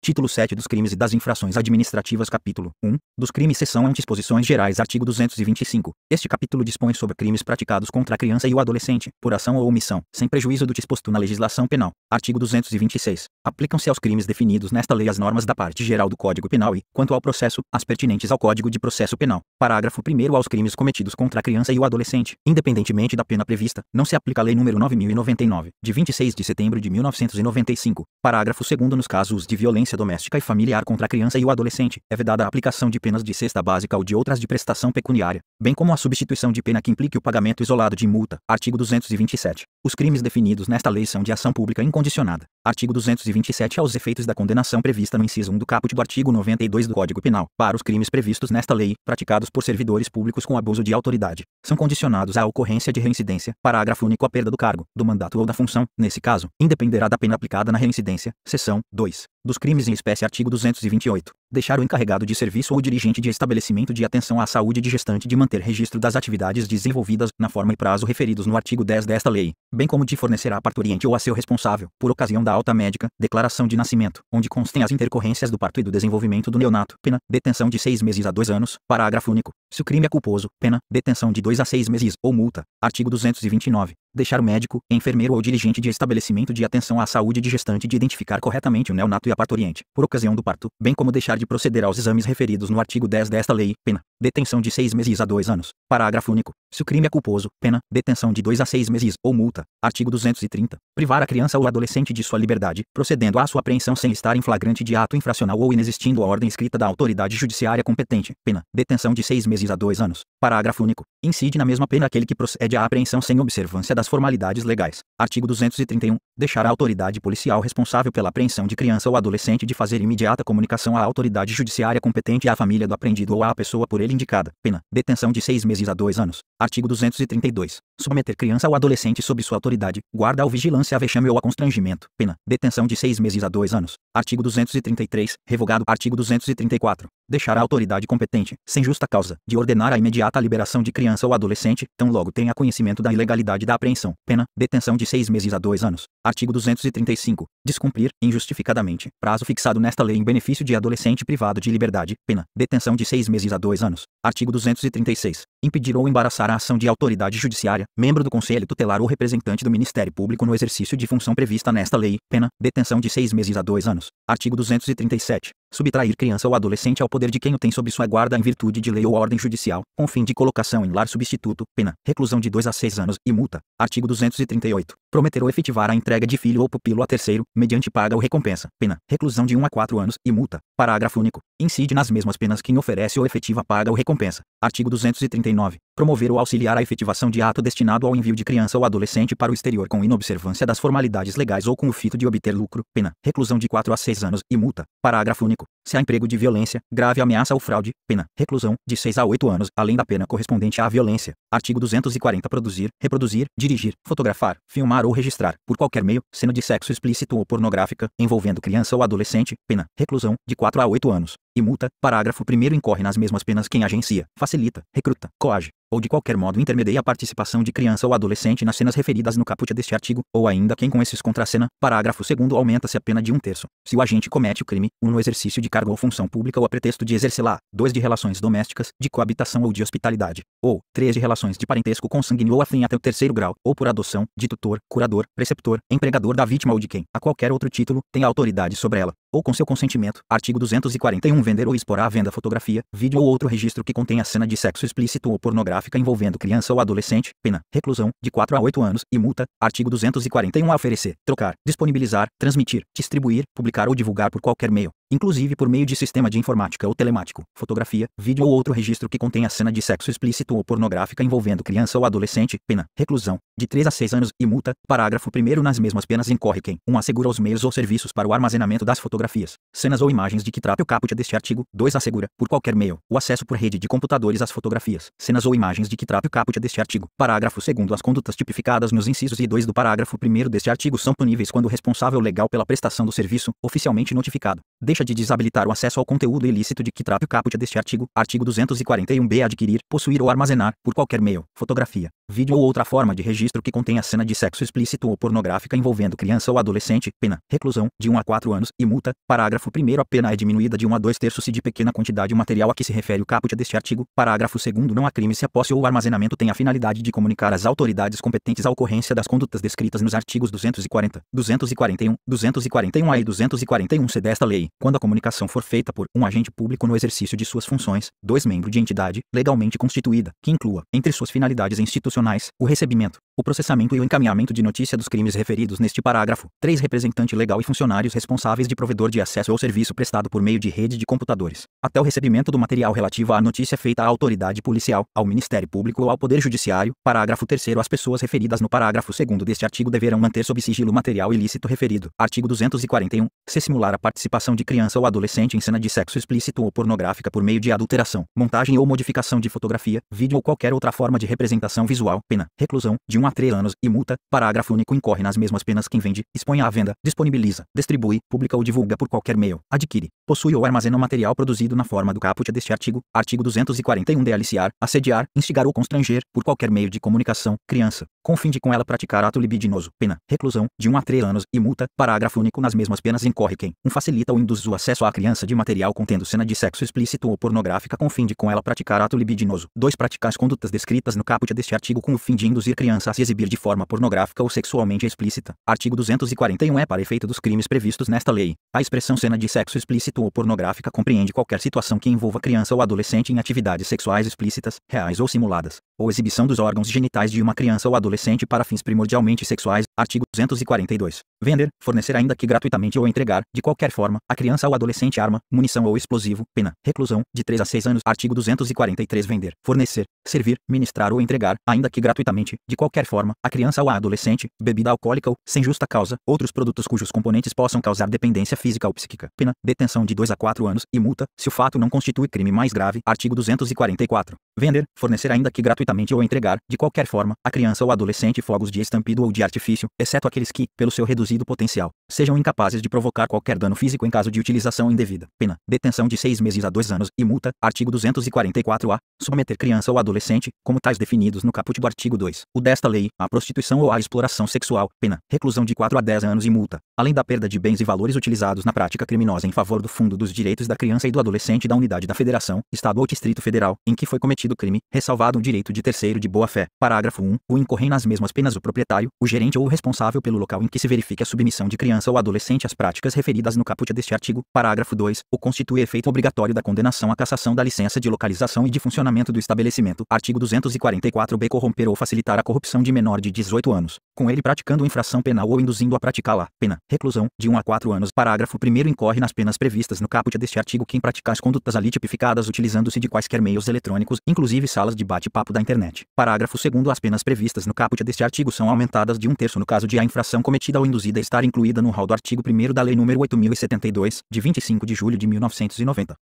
Título 7 dos crimes e das infrações administrativas. Capítulo 1 dos crimes. Seção 1. Disposições gerais. Artigo 225. Este capítulo dispõe sobre crimes praticados contra a criança e o adolescente, por ação ou omissão, sem prejuízo do disposto na legislação penal. Artigo 226. Aplicam-se aos crimes definidos nesta lei as normas da parte geral do Código Penal e, quanto ao processo, as pertinentes ao Código de Processo Penal. Parágrafo 1º. Aos crimes cometidos contra a criança e o adolescente, independentemente da pena prevista, não se aplica a Lei nº 9.099, de 26 de setembro de 1995. Parágrafo 2º. Nos casos de violência doméstica e familiar contra a criança e o adolescente, é vedada a aplicação de penas de cesta básica ou de outras de prestação pecuniária, bem como a substituição de pena que implique o pagamento isolado de multa. Artigo 227. Os crimes definidos nesta lei são de ação pública incondicionada. Artigo 227. Aos efeitos da condenação prevista no inciso 1 do caput do artigo 92 do Código Penal, para os crimes previstos nesta lei, praticados por servidores públicos com abuso de autoridade, são condicionados à ocorrência de reincidência. Parágrafo único. A perda do cargo, do mandato ou da função, nesse caso, independerá da pena aplicada na reincidência. Seção 2. Dos crimes em espécie. Artigo 228. Deixar o encarregado de serviço ou dirigente de estabelecimento de atenção à saúde de gestante de manter registro das atividades desenvolvidas, na forma e prazo referidos no artigo 10 desta lei, bem como de fornecer à parturiente ou a seu responsável, por ocasião da alta médica, declaração de nascimento, onde constem as intercorrências do parto e do desenvolvimento do neonato. Pena, detenção de 6 meses a 2 anos. Parágrafo único. Se o crime é culposo, pena, detenção de 2 a 6 meses, ou multa. Artigo 229. Deixar o médico, enfermeiro ou dirigente de estabelecimento de atenção à saúde de gestante de identificar corretamente o neonato e a parturiente, por ocasião do parto, bem como deixar de proceder aos exames referidos no artigo 10 desta lei. Pena, detenção de 6 meses a 2 anos. Parágrafo único. Se o crime é culposo, pena, detenção de 2 a 6 meses, ou multa. Artigo 230. Privar a criança ou adolescente de sua liberdade, procedendo à sua apreensão sem estar em flagrante de ato infracional ou inexistindo a ordem escrita da autoridade judiciária competente. Pena, detenção de 6 meses a 2 anos. Parágrafo único. Incide na mesma pena aquele que procede à apreensão sem observância das formalidades legais. Artigo 231. Deixar a autoridade policial responsável pela apreensão de criança ou adolescente de fazer imediata comunicação à autoridade judiciária competente e à família do apreendido ou à pessoa por ele indicada. Pena, detenção de 6 meses a 2 anos. Artigo 232. Submeter criança ou adolescente sob sua autoridade, guarda ou vigilância a vexame ou a constrangimento. Pena, detenção de 6 meses a 2 anos. Artigo 233. Revogado. Artigo 234. Deixar a autoridade competente, sem justa causa, de ordenar a imediata liberação de criança ou adolescente, tão logo tenha conhecimento da ilegalidade da apreensão. Pena, detenção de 6 meses a 2 anos. Artigo 235. Descumprir, injustificadamente, prazo fixado nesta lei em benefício de adolescente privado de liberdade. Pena, detenção de 6 meses a 2 anos. Artigo 236. Impedir ou embaraçar a ação de autoridade judiciária, membro do Conselho Tutelar ou representante do Ministério Público no exercício de função prevista nesta lei. Pena, detenção de 6 meses a 2 anos. Artigo 237. Subtrair criança ou adolescente ao poder de quem o tem sob sua guarda em virtude de lei ou ordem judicial, com fim de colocação em lar substituto. Pena, reclusão de 2 a 6 anos, e multa. Artigo 238. Prometer ou efetivar a entrega de filho ou pupilo a terceiro, mediante paga ou recompensa. Pena, reclusão de 1 a 4 anos, e multa. Parágrafo único. Incide nas mesmas penas quem oferece ou efetiva paga ou recompensa. Artigo 239. Promover ou auxiliar a efetivação de ato destinado ao envio de criança ou adolescente para o exterior com inobservância das formalidades legais ou com o fito de obter lucro. Pena, reclusão de 4 a 6 anos, e multa. Parágrafo único. Se há emprego de violência, grave ameaça ou fraude, pena, reclusão, de 6 a 8 anos, além da pena correspondente à violência. Artigo 240. Produzir, reproduzir, dirigir, fotografar, filmar ou registrar, por qualquer meio, cena de sexo explícito ou pornográfica, envolvendo criança ou adolescente, pena, reclusão, de 4 a 8 anos, e multa. Parágrafo 1º. Incorre nas mesmas penas quem agencia, facilita, recruta, coage, ou de qualquer modo intermedia a participação de criança ou adolescente nas cenas referidas no caput deste artigo, ou ainda quem com esses contracena. Parágrafo 2º. Aumenta-se a pena de 1/3, se o agente comete o crime, 1 no exercício de cargo ou função pública ou a pretexto de exercê-la, 2 de relações domésticas, de coabitação ou de hospitalidade, ou 3 de relações de parentesco consanguíneo ou afim até o 3º grau, ou por adoção, de tutor, curador, preceptor, empregador da vítima ou de quem, a qualquer outro título, tenha autoridade sobre ela, ou com seu consentimento. Artigo 241. Vender ou expor à venda fotografia, vídeo ou outro registro que contenha cena de sexo explícito ou pornográfica envolvendo criança ou adolescente, pena, reclusão, de 4 a 8 anos, e multa. Artigo 241. A oferecer, trocar, disponibilizar, transmitir, distribuir, publicar ou divulgar por qualquer meio, inclusive por meio de sistema de informática ou telemático, fotografia, vídeo ou outro registro que contenha cena de sexo explícito ou pornográfica envolvendo criança ou adolescente, pena, reclusão, de 3 a 6 anos, e multa. Parágrafo 1º. Nas mesmas penas incorre quem, 1. Assegura os meios ou serviços para o armazenamento das fotografias, cenas ou imagens de que trata o caput deste artigo. 2. Assegura, por qualquer meio, o acesso por rede de computadores às fotografias, cenas ou imagens de que trata o caput deste artigo. Parágrafo 2º. As condutas tipificadas nos incisos I e 2 do parágrafo 1º deste artigo são puníveis quando o responsável legal pela prestação do serviço, oficialmente notificado, Deixa de desabilitar o acesso ao conteúdo ilícito de que trata o caput deste artigo. Artigo 241b. Adquirir, possuir ou armazenar, por qualquer meio, fotografia, vídeo ou outra forma de registro que contenha cena de sexo explícito ou pornográfica envolvendo criança ou adolescente, pena, reclusão, de 1 a 4 anos, e multa. Parágrafo 1º. A pena é diminuída de 1 a 2/3 se de pequena quantidade o material a que se refere o caput deste artigo. Parágrafo 2º. Não há crime se a posse ou o armazenamento tem a finalidade de comunicar às autoridades competentes a ocorrência das condutas descritas nos artigos 240, 241, 241-A e 241-C desta lei, quando a comunicação for feita por um agente público no exercício de suas funções, 2 membro de entidade legalmente constituída, que inclua, entre suas finalidades institucionais, o recebimento, o processamento e o encaminhamento de notícia dos crimes referidos neste parágrafo, 3 representante legal e funcionários responsáveis de provedor de acesso ou serviço prestado por meio de rede de computadores, até o recebimento do material relativo à notícia feita à autoridade policial, ao Ministério Público ou ao Poder Judiciário. Parágrafo 3º. As pessoas referidas no parágrafo 2º deste artigo deverão manter sob sigilo o material ilícito referido. Artigo 241. Se simular a participação de criança ou adolescente em cena de sexo explícito ou pornográfica por meio de adulteração, montagem ou modificação de fotografia, vídeo ou qualquer outra forma de representação visual, pena, reclusão, de 1 a 3 anos, e multa. Parágrafo único. Incorre nas mesmas penas quem vende, expõe à venda, disponibiliza, distribui, publica ou divulga por qualquer meio, adquire, possui ou armazena o material produzido na forma do caput deste artigo. Artigo 241. De aliciar, assediar, instigar ou constranger, por qualquer meio de comunicação, criança, com o fim de com ela praticar ato libidinoso, pena, reclusão, de 1 a 3 anos, e multa. Parágrafo único. Nas mesmas penas incorre quem facilita ou induz o acesso à criança de material contendo cena de sexo explícito ou pornográfica com o fim de com ela praticar ato libidinoso. 2. Praticar as condutas descritas no caput deste artigo com o fim de induzir criança a se exibir de forma pornográfica ou sexualmente explícita. Artigo 241. É para efeito dos crimes previstos nesta lei, a expressão cena de sexo explícito ou pornográfica compreende qualquer situação que envolva criança ou adolescente em atividades sexuais explícitas, reais ou simuladas, ou exibição dos órgãos genitais de uma criança ou adolescente para fins primordialmente sexuais. Artigo 242. Vender, fornecer ainda que gratuitamente ou entregar, de qualquer forma, a criança ou adolescente arma, munição ou explosivo, pena, reclusão, de 3 a 6 anos. Artigo 243. Vender, fornecer, servir, ministrar ou entregar, ainda que gratuitamente, de qualquer forma, a criança ou a adolescente, bebida alcoólica ou, sem justa causa, outros produtos cujos componentes possam causar dependência física ou psíquica, pena, detenção de 2 a 4 anos, e multa, se o fato não constitui crime mais grave. Artigo 244. Vender, fornecer ainda que gratuitamente ou entregar, de qualquer forma, a criança ou adolescente fogos de estampido ou de artifício, exceto aqueles que, pelo seu reduzido potencial, sejam incapazes de provocar qualquer dano físico em caso de utilização indevida, pena, detenção de 6 meses a 2 anos, e multa. Artigo 244-A. Submeter criança ou adolescente, como tais definidos no caput do artigo 2, o desta lei, à prostituição ou à exploração sexual, pena, reclusão de 4 a 10 anos e multa, além da perda de bens e valores utilizados na prática criminosa em favor do Fundo dos Direitos da Criança e do Adolescente da unidade da Federação, Estado ou Distrito Federal, em que foi cometido o crime, ressalvado o direito de terceiro de boa-fé. Parágrafo 1. O incorrem nas mesmas penas o proprietário, o gerente ou o responsável pelo local em que se verifique a submissão de criança ou adolescente às práticas referidas no caput deste artigo. Parágrafo 2. O constitui efeito obrigatório da condenação à cassação da licença de localização e de funcionamento do estabelecimento. Artigo 244-B. Corromper ou facilitar a corrupção de menor de 18 anos, com ele praticando infração penal ou induzindo a praticá-la, pena, reclusão, de 1 a 4 anos. Parágrafo 1º. Incorre nas penas previstas no caput deste artigo quem praticar as condutas ali tipificadas utilizando-se de quaisquer meios eletrônicos, inclusive salas de bate-papo da internet. Parágrafo 2º. As penas previstas no caput deste artigo são aumentadas de 1/3 no caso de a infração cometida ou induzida estar incluída no rol do artigo 1º da Lei nº 8.072, de 25 de julho de 1990.